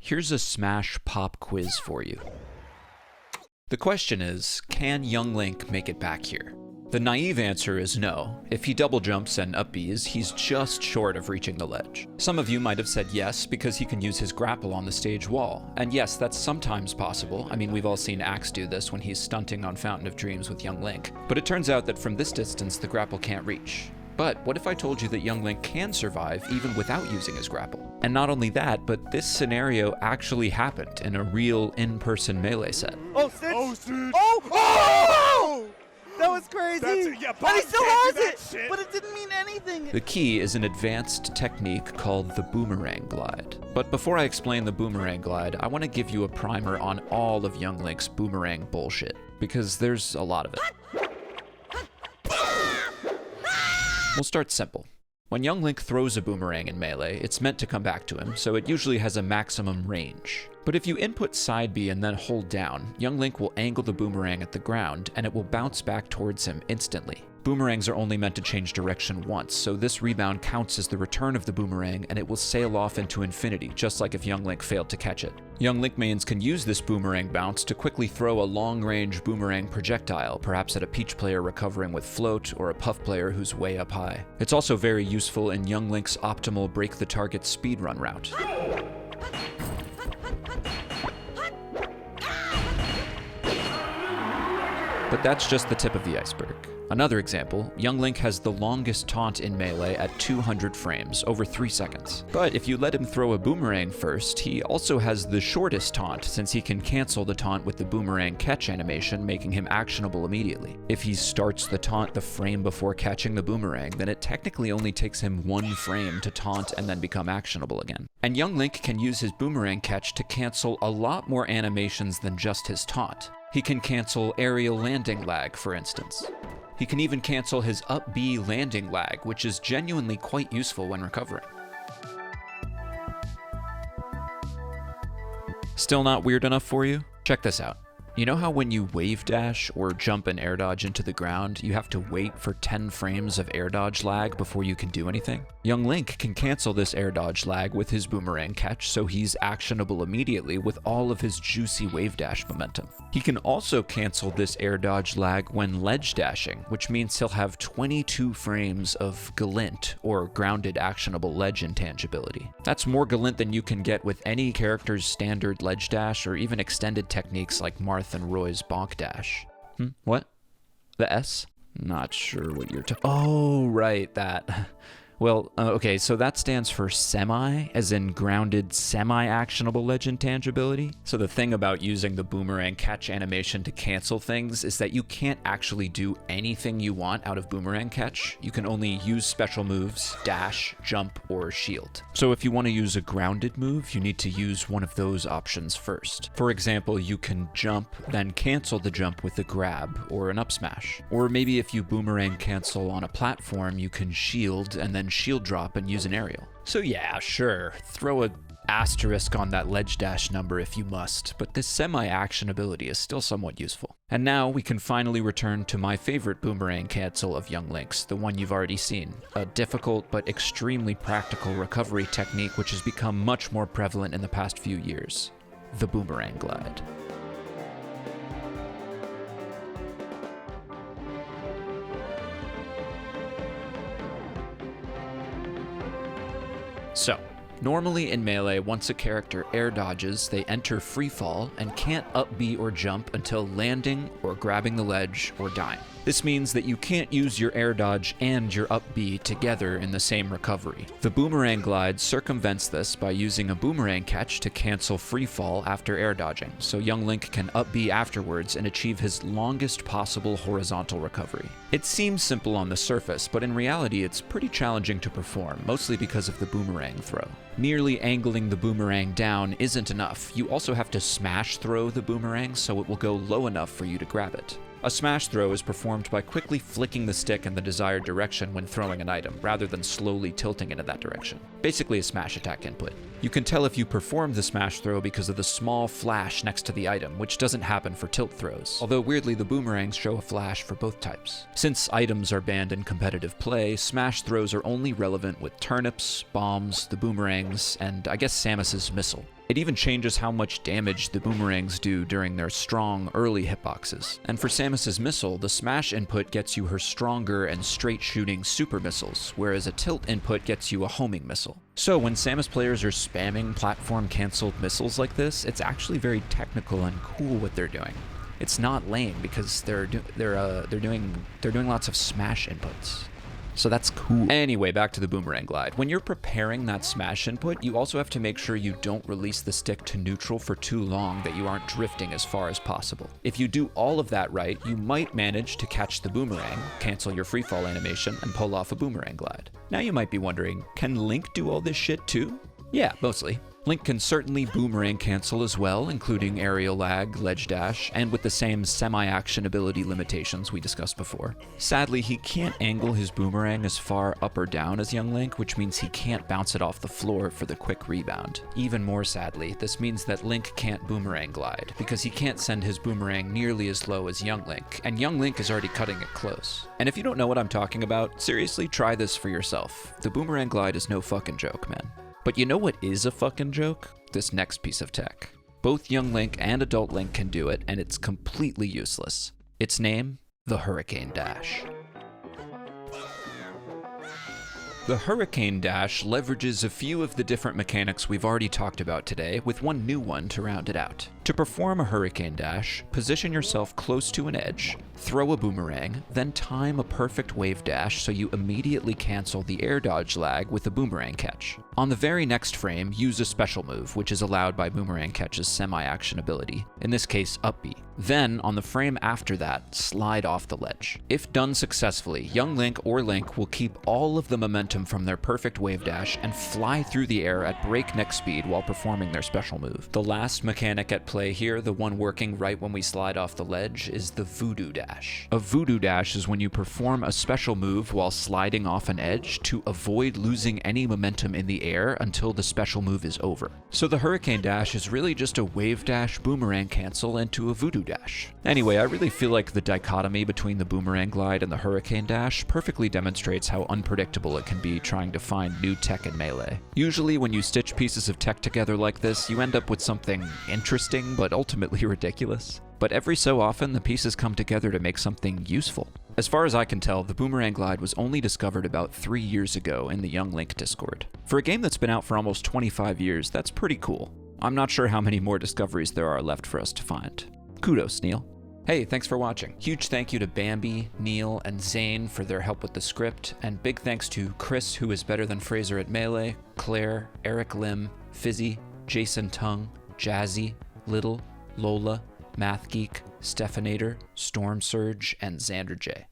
here's a Smash pop quiz for you. The question is, can young Link make it back here? The naive answer is no. If he double jumps and up Bs, he's just short of reaching the ledge. Some of you might have said yes because he can use his grapple on the stage wall. And yes, that's sometimes possible. I mean, we've all seen Axe do this when he's stunting on Fountain of Dreams with young Link. But it turns out that from this distance, the grapple can't reach. But what if I told you that young Link can survive even without using his grapple? And not only that, but this scenario actually happened in a real in-person Melee set. Oh, Stitch! Oh, Stitch! Oh! That was crazy! Yeah, And he Bob still can't has do it! that shit. But it didn't mean anything! The key is an advanced technique called the Boomerang glide. But before I explain the Boomerang glide, I want to give you a primer on all of young Link's Boomerang bullshit, because there's a lot of it. We'll start simple. When young Link throws a boomerang in Melee, it's meant to come back to him, so it usually has a maximum range. But if you input side B and then hold down, young Link will angle the boomerang at the ground, and it will bounce back towards him instantly. Boomerangs are only meant to change direction once, so this rebound counts as the return of the boomerang, and it will sail off into infinity, just like if young Link failed to catch it. Young Link mains can use this boomerang bounce to quickly throw a long-range boomerang projectile, perhaps at a Peach player recovering with float, or a Puff player who's way up high. It's also very useful in young Link's optimal break-the-target speedrun route. But that's just the tip of the iceberg. Another example, young Link has the longest taunt in Melee at 200 frames, over 3 seconds. But if you let him throw a boomerang first, he also has the shortest taunt, since he can cancel the taunt with the boomerang catch animation, making him actionable immediately. If he starts the taunt the frame before catching the boomerang, then it technically only takes him 1 frame to taunt and then become actionable again. And young Link can use his boomerang catch to cancel a lot more animations than just his taunt. He can cancel aerial landing lag, for instance. He can even cancel his up B landing lag, which is genuinely quite useful when recovering. Still not weird enough for you? Check this out. You know how when you wave dash or jump and air dodge into the ground, you have to wait for 10 frames of air dodge lag before you can do anything? Young Link can cancel this air dodge lag with his boomerang catch, so he's actionable immediately with all of his juicy wave dash momentum. He can also cancel this air dodge lag when ledge dashing, which means he'll have 22 frames of Galint, or grounded actionable ledge intangibility. That's more Galint than you can get with any character's standard ledge dash or even extended techniques like Marth and Roy's bonk dash. What? The S? Not sure what you're Oh, right, that. Well, okay, so that stands for semi, as in grounded semi-actionable ledge intangibility. So the thing about using the boomerang catch animation to cancel things is that you can't actually do anything you want out of boomerang catch. You can only use special moves, dash, jump, or shield. So if you want to use a grounded move, you need to use one of those options first. For example, you can jump, then cancel the jump with a grab or an up smash. Or maybe if you boomerang cancel on a platform, you can shield and then shield drop and use an aerial. So yeah, sure, throw a asterisk on that ledge dash number if you must, but this semi-actionability is still somewhat useful. And now we can finally return to my favorite boomerang cancel of young Link's, the one you've already seen, a difficult but extremely practical recovery technique which has become much more prevalent in the past few years, the boomerang glide. So, normally in Melee, once a character air dodges, they enter free fall and can't up B or jump until landing or grabbing the ledge or dying. This means that you can't use your air dodge and your up B together in the same recovery. The boomerang glide circumvents this by using a boomerang catch to cancel free fall after air dodging, so young Link can up B afterwards and achieve his longest possible horizontal recovery. It seems simple on the surface, but in reality it's pretty challenging to perform, mostly because of the boomerang throw. Merely angling the boomerang down isn't enough. You also have to smash throw the boomerang so it will go low enough for you to grab it. A smash throw is performed by quickly flicking the stick in the desired direction when throwing an item, rather than slowly tilting it in that direction. Basically a smash attack input. You can tell if you performed the smash throw because of the small flash next to the item, which doesn't happen for tilt throws, although weirdly the boomerangs show a flash for both types. Since items are banned in competitive play, smash throws are only relevant with turnips, bombs, the boomerangs, and I guess Samus's missile. It even changes how much damage the boomerangs do during their strong early hitboxes. And for Samus's missile, the smash input gets you her stronger and straight shooting super missiles, whereas a tilt input gets you a homing missile. So when Samus players are spamming platform canceled missiles like this, it's actually very technical and cool what they're doing. It's not lame because they're doing lots of smash inputs. So that's cool. Anyway, back to the boomerang glide. When you're preparing that smash input, you also have to make sure you don't release the stick to neutral for too long, that you aren't drifting as far as possible. If you do all of that right, you might manage to catch the boomerang, cancel your freefall animation, and pull off a boomerang glide. Now you might be wondering, can Link do all this shit too? Yeah, mostly. Link can certainly boomerang cancel as well, including aerial lag, ledge dash, and with the same semi-action ability limitations we discussed before. Sadly, he can't angle his boomerang as far up or down as young Link, which means he can't bounce it off the floor for the quick rebound. Even more sadly, this means that Link can't boomerang glide, because he can't send his boomerang nearly as low as young Link, and young Link is already cutting it close. And if you don't know what I'm talking about, seriously try this for yourself. The boomerang glide is no fucking joke, man. But you know what is a fucking joke? This next piece of tech. Both young Link and adult Link can do it, and it's completely useless. Its name, the Hurricane Dash. The Hurricane Dash leverages a few of the different mechanics we've already talked about today, with one new one to round it out. To perform a Hurricane Dash, position yourself close to an edge, throw a boomerang, then time a perfect wave dash so you immediately cancel the air dodge lag with a boomerang catch. On the very next frame, use a special move, which is allowed by Boomerang Catch's semi-action ability, in this case up B. Then, on the frame after that, slide off the ledge. If done successfully, young Link or Link will keep all of the momentum from their perfect wave dash and fly through the air at breakneck speed while performing their special move. The last mechanic at play here, the one working right when we slide off the ledge, is the Voodoo Dash. A Voodoo Dash is when you perform a special move while sliding off an edge to avoid losing any momentum in the air until the special move is over. So the Hurricane Dash is really just a wave dash boomerang cancel into a Voodoo Dash. Anyway, I really feel like the dichotomy between the boomerang glide and the Hurricane Dash perfectly demonstrates how unpredictable it can be trying to find new tech in Melee. Usually when you stitch pieces of tech together like this, you end up with something interesting but ultimately ridiculous. But every so often, the pieces come together to make something useful. As far as I can tell, the Boomerang Glide was only discovered about 3 years ago in the Young Link Discord. For a game that's been out for almost 25 years, that's pretty cool. I'm not sure how many more discoveries there are left for us to find. Kudos, Neil. Hey, thanks for watching. Huge thank you to Bambi, Neil, and Zane for their help with the script, and big thanks to Chris, who is better than Fraser at Melee, Claire, Eric Lim, Fizzy, Jason Tung, Jazzy, Little, Lola, Math Geek, Stephanator, Storm Surge, and Xander J.